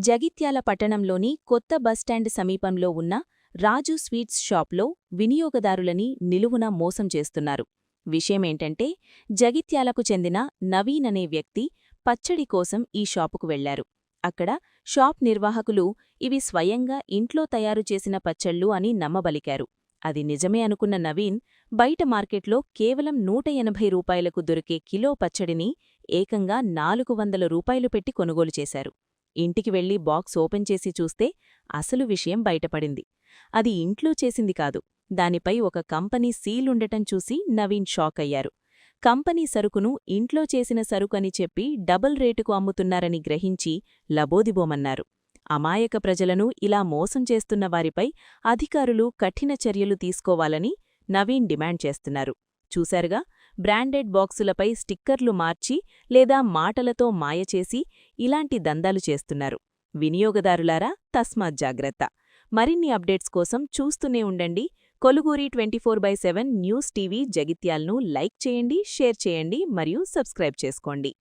జగిత్యాల పట్టణంలోని కొత్త బస్టాండ్ సమీపంలో ఉన్న రాజు స్వీట్స్ షాప్లో వినియోగదారులని నిలువున మోసం చేస్తున్నారు. విషయమేంటంటే, జగిత్యాలకు చెందిన నవీన్ అనే వ్యక్తి పచ్చడి కోసం ఈ షాపుకు వెళ్లారు. అక్కడ షాప్ నిర్వాహకులు ఇవి స్వయంగా ఇంట్లో తయారు చేసిన పచ్చళ్ళు అని నమ్మబలికారు. అది నిజమే అనుకున్న నవీన్ బయట మార్కెట్లో కేవలం 180 రూపాయలకు దొరికే కిలో పచ్చడిని ఏకంగా 400 రూపాయలు పెట్టి కొనుగోలు చేశారు. ఇంటికి వెళ్లి బాక్స్ ఓపెన్ చేసి చూస్తే అసలు విషయం బయటపడింది. అది ఇంట్లో చేసింది కాదు, దానిపై ఒక కంపెనీ సీలుండటం చూసి నవీన్ షాక్ అయ్యారు. కంపెనీ సరుకును ఇంట్లో చేసిన సరుకని చెప్పి డబుల్ రేటుకు అమ్ముతున్నారని గ్రహించి లబోదిబోమన్నారు. అమాయక ప్రజలను ఇలా మోసం చేస్తున్న వారిపై అధికారులు కఠిన చర్యలు తీసుకోవాలని నవీన్ డిమాండ్ చేస్తున్నారు. చూశారుగా, బ్రాండెడ్ బాక్సులపై స్టిక్కర్లు మార్చి లేదా మాటలతో మాయచేసి ఇలాంటి దందాలు చేస్తున్నారు. వినియోగదారులారా, తస్మాత్ జాగ్రత్త. మరిన్ని అప్డేట్స్ కోసం చూస్తూనే ఉండండి కొలుగూరి 24/7 న్యూస్ టీవీ జగిత్యాల్ను. లైక్ చేయండి, షేర్ చేయండి మరియు సబ్స్క్రైబ్ చేసుకోండి.